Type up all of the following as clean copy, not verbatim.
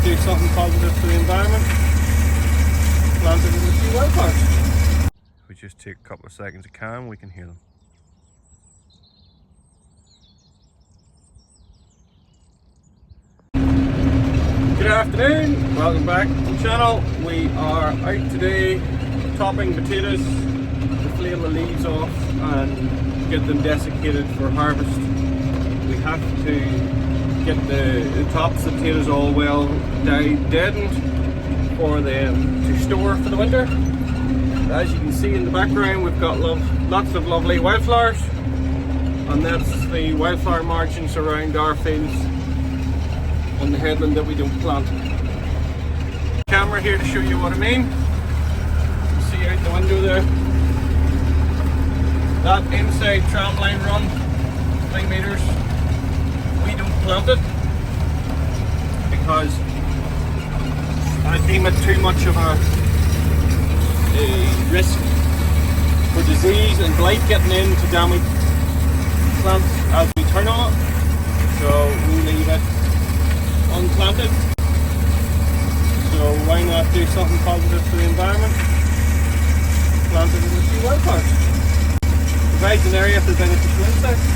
not do something positive for the environment? Plant it in a few wildflowers. If we just take a couple of seconds to calm, we can hear them. Good afternoon, welcome back to the channel. We are out today topping potatoes to flail the leaves off and get them desiccated for harvest. We have to get the tops of potatoes all well deadened for them to store for the winter. As you can see in the background, we've got lots of lovely wildflowers, and that's the wildflower margins around our fields on the headland that we don't plant. Camera here to show you what I mean. See out the window there. That inside tramline run, 3 meters, we don't plant it because I deem it too much of a risk for disease and blight getting in to damage plants as we turn on it. So we leave it unplanted. So why not do something positive for the environment? Plant it in a few wildflowers. Provides an area for beneficial insects.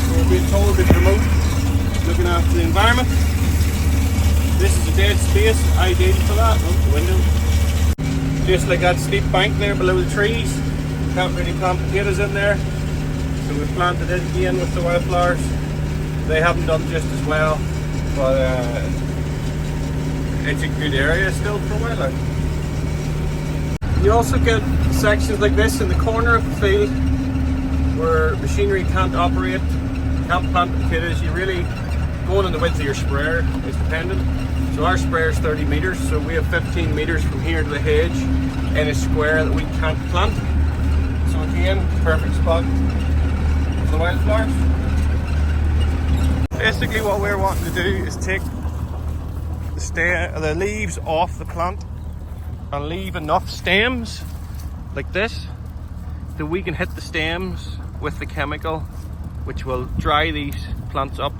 So we're being told to promote looking after the environment. This is a dead space, ideal for that. Oh, the window. Just like that steep bank there below the trees. Can't really plant potatoes in there. So we've planted it again with the wildflowers. They haven't done just as well, but it's a good area still for wildlife. You also get sections like this in the corner of the field where machinery can't operate, can't plant potatoes. You really, going on the width of your sprayer is dependent. So our sprayer is 30 meters, so we have 15 meters from here to the hedge in a square that we can't plant. So again, perfect spot for the wildflowers. Basically what we're wanting to do is take the leaves off the plant and leave enough stems like this that we can hit the stems with the chemical which will dry these plants up,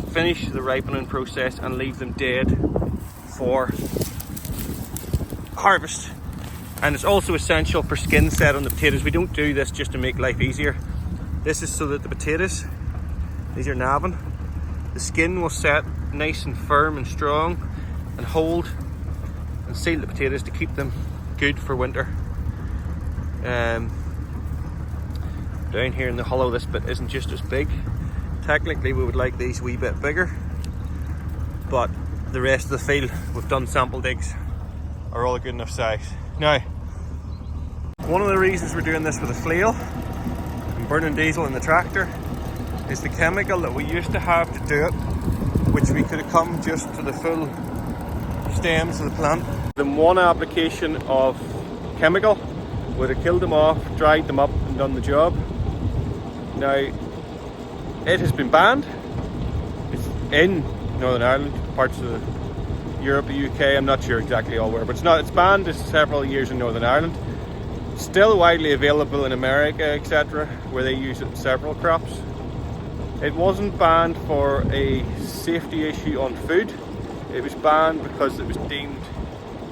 finish the ripening process and leave them dead for harvest. And it's also essential for skin set on the potatoes. We don't do this just to make life easier. This is so that the potatoes, these are navin, the skin will set nice and firm and strong and hold and seal the potatoes to keep them good for winter. Down here in the hollow, this bit isn't just as big. Technically we would like these a wee bit bigger, but the rest of the field, we've done sample digs, are all a good enough size. Now, one of the reasons we're doing this with a flail and burning diesel in the tractor is the chemical that we used to have to do it, which we could have come just to the full stems of the plant. Then one application of chemical would have killed them off, dried them up and done the job. Now, it has been banned. It's in Northern Ireland, parts of Europe, the UK, I'm not sure exactly all where, but it's banned for several years in Northern Ireland. Still widely available in America, etc., where they use it in several crops. It wasn't banned for a safety issue on food. It was banned because it was deemed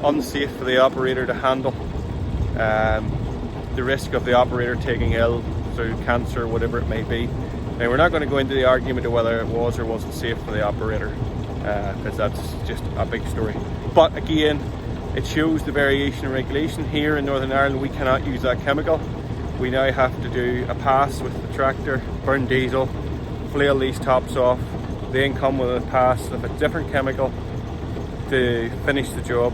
unsafe for the operator to handle the risk of the operator taking ill through cancer, whatever it may be. Now, we're not going to go into the argument of whether it was or wasn't safe for the operator, because that's just a big story. But again, it shows the variation in regulation. Here in Northern Ireland, we cannot use that chemical. We now have to do a pass with the tractor, burn diesel, flail these tops off, then come with a pass of a different chemical to finish the job.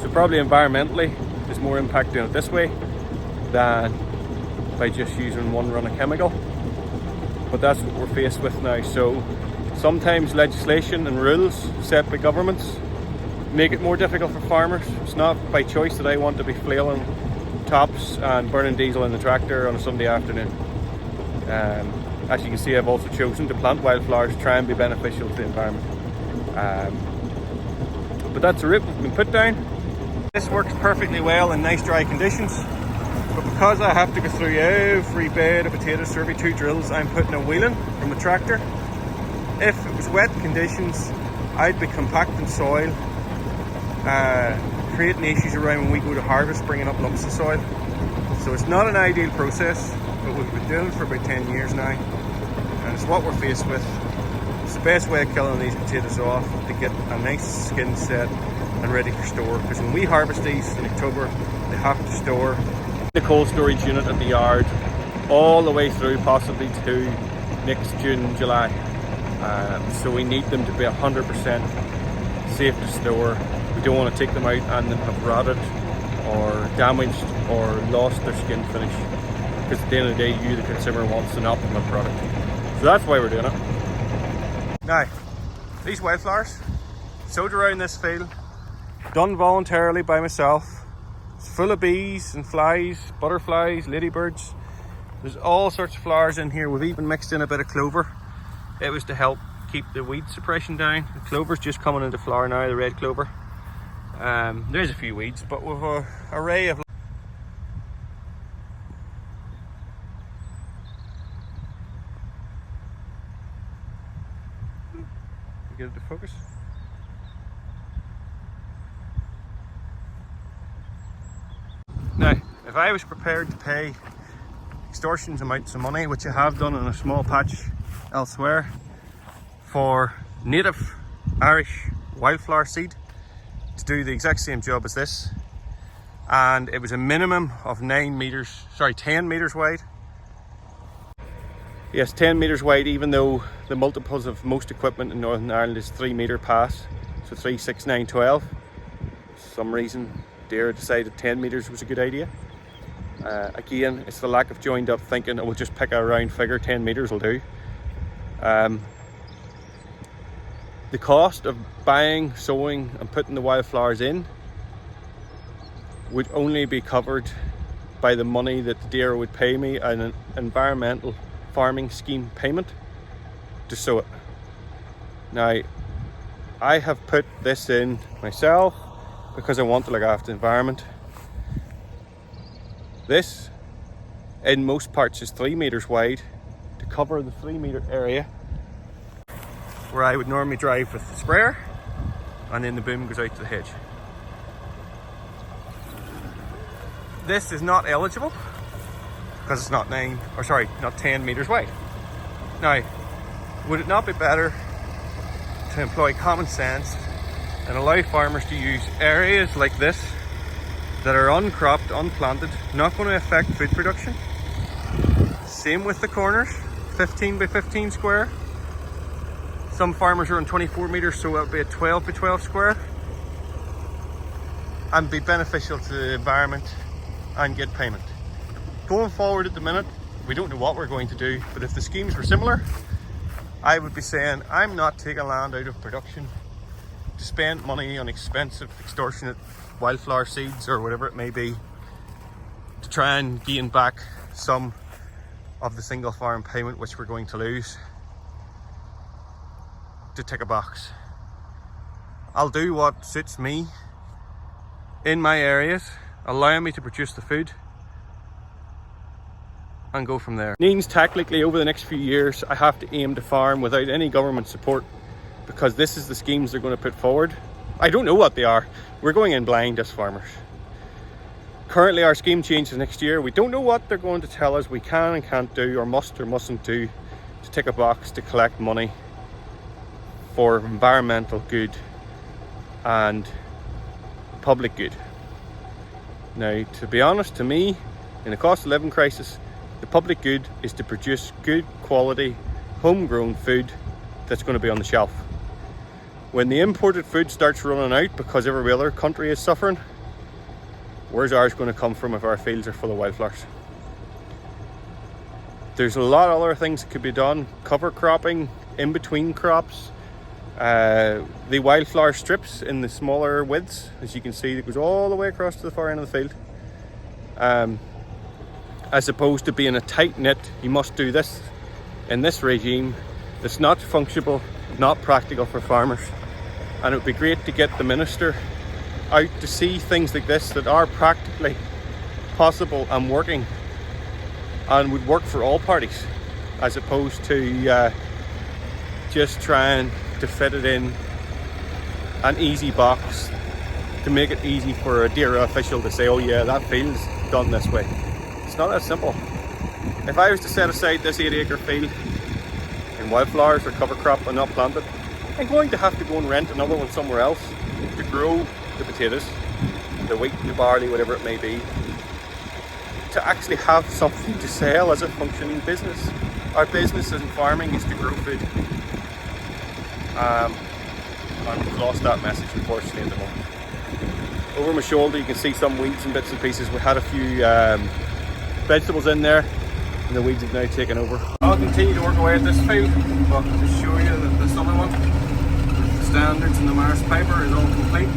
So probably environmentally there's more impact doing it this way than by just using one run of chemical, but that's what we're faced with now. So sometimes legislation and rules set by governments make it more difficult for farmers. It's not by choice that I want to be flailing tops and burning diesel in the tractor on a Sunday afternoon. As you can see, I've also chosen to plant wildflowers to try and be beneficial to the environment. But that's the route we've been put down. This works perfectly well in nice dry conditions, but because I have to go through every bed of potatoes through every 2 drills, I'm putting a wheel in from the tractor. If it was wet conditions, I'd be compacting soil, creating issues around when we go to harvest, bringing up lumps of soil. So it's not an ideal process, but we've been doing it for about 10 years now, and it's what we're faced with. It's the best way of killing these potatoes off, to get a nice skin set and ready for store, because when we harvest these in October, they have to store the cold storage unit at the yard all the way through, possibly to next June, July. So we need them to be 100% safe to store. We don't want to take them out and then have rotted or damaged or lost their skin finish, because at the end of the day, you the consumer wants an optimal product. So that's why we're doing it. Now, these wildflowers sowed around this field, done voluntarily by myself. It's full of bees and flies, butterflies, ladybirds. There's all sorts of flowers in here. We've even mixed in a bit of clover. It was to help keep the weed suppression down. The clover's just coming into flower now, the red clover. There's a few weeds, but with an array of... Get it to focus. Now, if I was prepared to pay extortionate amounts of money, which I have done in a small patch elsewhere, for native Irish wildflower seed to do the exact same job as this, and it was a minimum of 10 meters wide. Yes, 10 meters wide, even though the multiples of most equipment in Northern Ireland is 3 meter pass, so 3, 6, 9, 12. For some reason, Dara decided 10 meters was a good idea. Again, it's the lack of joined up thinking, we'll just pick a round figure, 10 meters will do. The cost of buying, sowing and putting the wildflowers in would only be covered by the money that Dara would pay me an environmental farming scheme payment to sow it. Now, I have put this in myself because I want to look after the environment. This, in most parts, is 3 meters wide to cover the 3 meter area where I would normally drive with the sprayer, and then the boom goes out to the hedge. This is not eligible because it's not 10 meters wide. Now, would it not be better to employ common sense and allow farmers to use areas like this that are uncropped, unplanted, not going to affect food production? Same with the corners, 15 by 15 square. Some farmers are on 24 meters, so it'll be a 12 by 12 square, and be beneficial to the environment and get payment. Going forward at the minute, we don't know what we're going to do, but if the schemes were similar, I would be saying I'm not taking land out of production to spend money on expensive, extortionate wildflower seeds or whatever it may be to try and gain back some of the single farm payment which we're going to lose to tick a box. I'll do what suits me in my areas, allowing me to produce the food, and go from there. Means technically over the next few years I have to aim to farm without any government support, because this is the schemes they're going to put forward. I don't know what they are. We're going in blind as farmers. Currently our scheme changes next year. We don't know what they're going to tell us we can and can't do, or must or mustn't do, to tick a box to collect money for environmental good and public good. Now, to be honest, to me, in the cost of living crisis, the public good is to produce good quality homegrown food that's going to be on the shelf. When the imported food starts running out because every other country is suffering, where's ours going to come from if our fields are full of wildflowers? There's a lot of other things that could be done. Cover cropping, in between crops, the wildflower strips in the smaller widths, as you can see, that goes all the way across to the far end of the field. As opposed to being a tight knit, you must do this in this regime that's not functional, not practical for farmers. And it would be great to get the minister out to see things like this that are practically possible and working, and would work for all parties, as opposed to just trying to fit it in an easy box to make it easy for a DAERA official to say, oh yeah, that field's done this way. It's not that simple. If I was to set aside this 8-acre field in wildflowers or cover crop and not plant it, I'm going to have to go and rent another one somewhere else to grow the potatoes, the wheat, the barley, whatever it may be, to actually have something to sell as a functioning business. Our business in farming is to grow food. And we've lost that message, unfortunately, at the moment. Over my shoulder you can see some weeds and bits and pieces. We had a few vegetables in there, and the weeds have now taken over. I'll continue to work away at this field, but to show you that this other one, the standards and the Mars paper, is all complete.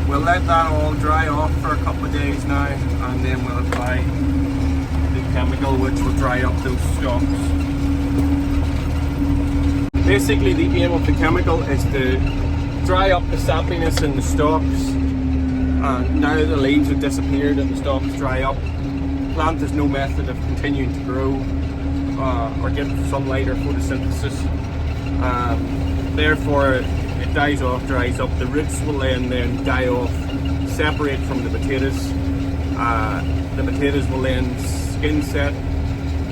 We'll let that all dry off for a couple of days now, and then we'll apply the chemical which will dry up those stalks. Basically the aim of the chemical is to dry up the sappiness in the stalks, and now that the leaves have disappeared and the stalks dry up, the plant has no method of continuing to grow or get sunlight or photosynthesis. Therefore it dies off, dries up. The roots will then die off, separate from the potatoes. The potatoes will then skin set,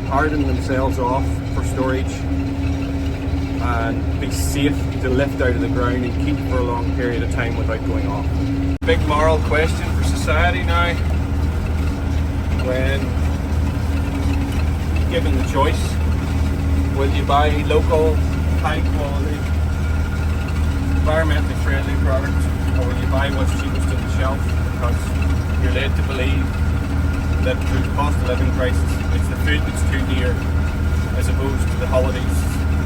harden themselves off for storage, and be safe to lift out of the ground and keep for a long period of time without going off. Big moral question for society now. When given the choice, will you buy local, high quality, environmentally friendly products, or will you buy what's cheapest on the shelf because you're led to believe that through the cost of living crisis it's the food that's too dear, as opposed to the holidays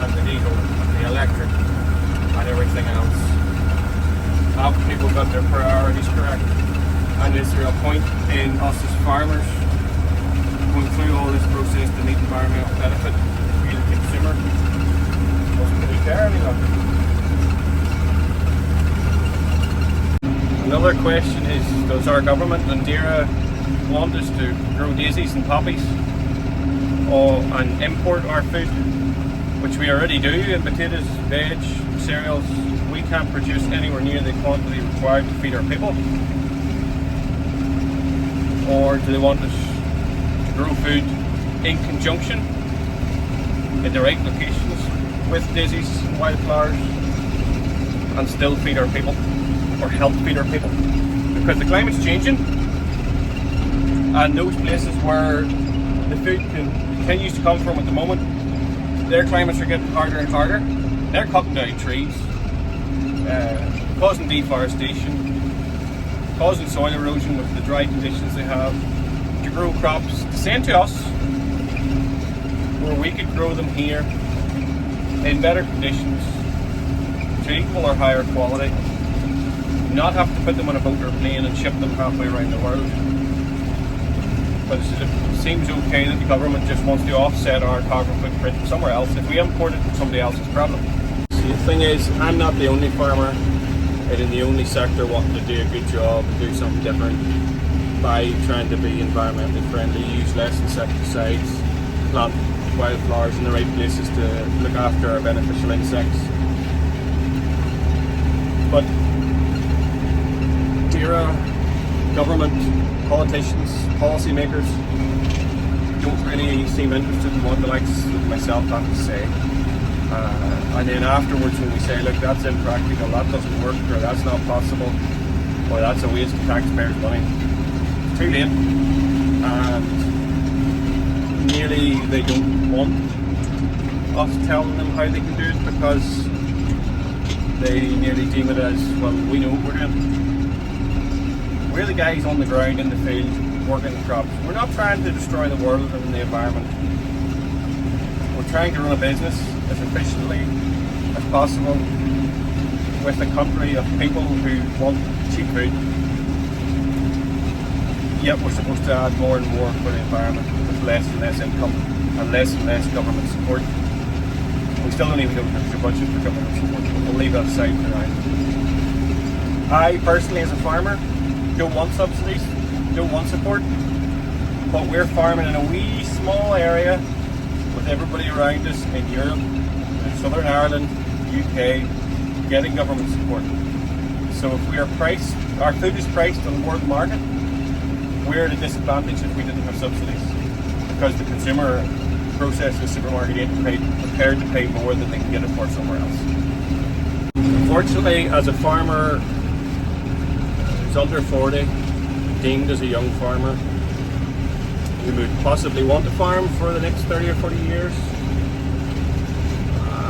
and the diesel and the electric and everything else? Have people got their priorities correct? And is there a point in us as farmers going through all this process to meet environmental benefit if we, the consumer, doesn't really care any longer? Another question is, does our government and DAERA want us to grow daisies and poppies and import our food, which we already do in potatoes, veg, cereals? We can't produce anywhere near the quantity required to feed our people. Or do they want us to grow food in conjunction in the right locations with daisies and wildflowers and still feed our people, or help feed our people? Because the climate's changing, and those places where the food continues to come from at the moment, their climates are getting harder and harder. They're cutting down trees, causing deforestation, causing soil erosion with the dry conditions they have, to grow crops the same to us, where we could grow them here in better conditions, to equal or higher quality, not have to put them on a boat or plane and ship them halfway around the world. But it seems okay that the government just wants to offset our carbon footprint somewhere else if we import it from somebody else's problem. See, the thing is, I'm not the only farmer and in the only sector wanting to do a good job and do something different by trying to be environmentally friendly, use less insecticides, plant wildflowers in the right places to look after our beneficial insects. But DAERA, government, politicians, policymakers don't really seem interested in what the likes of myself have to say. And then afterwards when we say, look, that's impractical, that doesn't work, or that's not possible, or that's a waste of taxpayers' money, it's too late. And nearly they don't want us telling them how they can do it, because they nearly deem it as, well, we know what we're doing. We're the guys on the ground in the field working the crops. We're not trying to destroy the world and the environment. We're trying to run a business as efficiently as possible with a country of people who want cheap food. Yet we're supposed to add more and more for the environment with less and less income and less government support. We still don't even know if there's a budget for government support, but we'll leave that aside for now. I personally, as a farmer, don't want subsidies, don't want support. but we're farming in a wee small area with everybody around us in Europe, in Southern Ireland, UK, getting government support. So if we are priced, our food is priced on the world market, we're at a disadvantage if we didn't have subsidies, because the consumer processing the supermarket ain't prepared to pay more than they can get it for somewhere else. Unfortunately, as a farmer who's under 40, deemed as a young farmer, who would possibly want to farm for the next 30 or 40 years,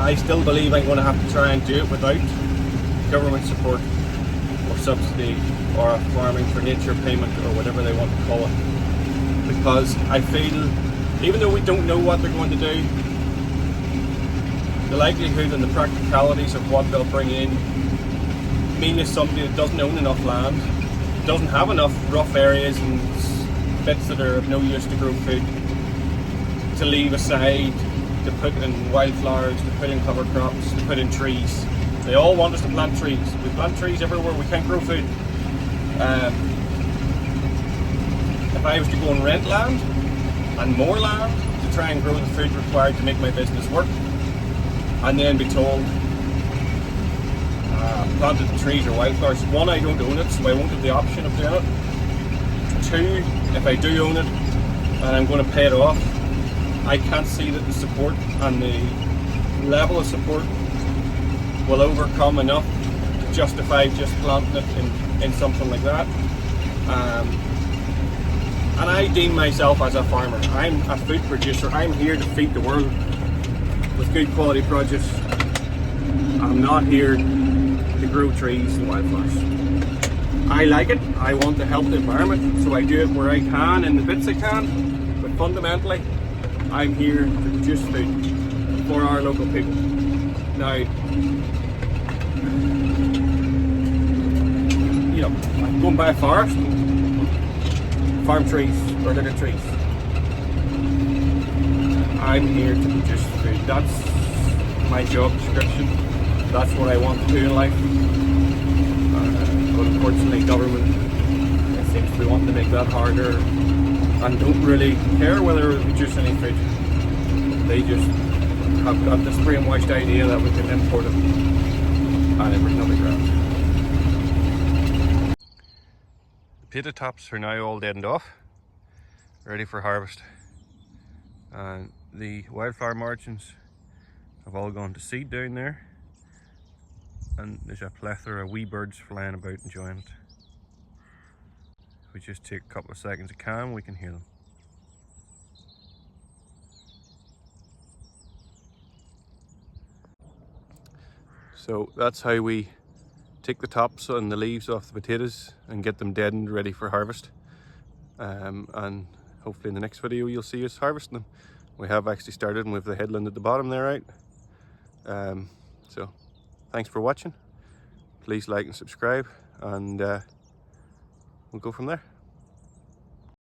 I still believe I'm going to have to try and do it without government support or subsidy or a farming for nature payment or whatever they want to call it, because I feel, even though we don't know what they're going to do, the likelihood and the practicalities of what they'll bring in mean as somebody that doesn't own enough land, doesn't have enough rough areas and bits that are of no use to grow food, to leave aside, to put in wildflowers, to put in cover crops, to put in trees. They all want us to plant trees. We plant trees everywhere, we can't grow food. If I was to go and rent land, and more land, to try and grow the food required to make my business work, and then be told planted trees or wildflowers, one, I don't own it, so I won't have the option of doing it. Two, if I do own it and I'm going to pay it off, I can't see that the support and the level of support will overcome enough to justify just planting it in something like that. And I deem myself as a farmer. I'm a food producer. I'm here to feed the world with good quality produce. I'm not here to grow trees and wildflowers. I like it. I want to help the environment, so I do it where I can, in the bits I can. But fundamentally, I'm here to produce food for our local people. Now, you know, I can go and buy a forest, farm trees or little trees. I'm here to produce food. That's my job description. That's what I want to do in life. But unfortunately, government seems to be wanting to make that harder and don't really care whether we produce any food. They just have got this brainwashed idea that we can import it and everything on the ground. The potato tops are now all deadened off, ready for harvest. And the wildflower margins have all gone to seed down there. And there's a plethora of wee birds flying about enjoying it. If we just take a couple of seconds to calm, we can hear them. So that's how we take the tops and the leaves off the potatoes and get them deadened, ready for harvest. And hopefully in the next video you'll see us harvesting them. We have actually started and with the headland at the bottom there out. So thanks for watching. Please like and subscribe, and we'll go from there.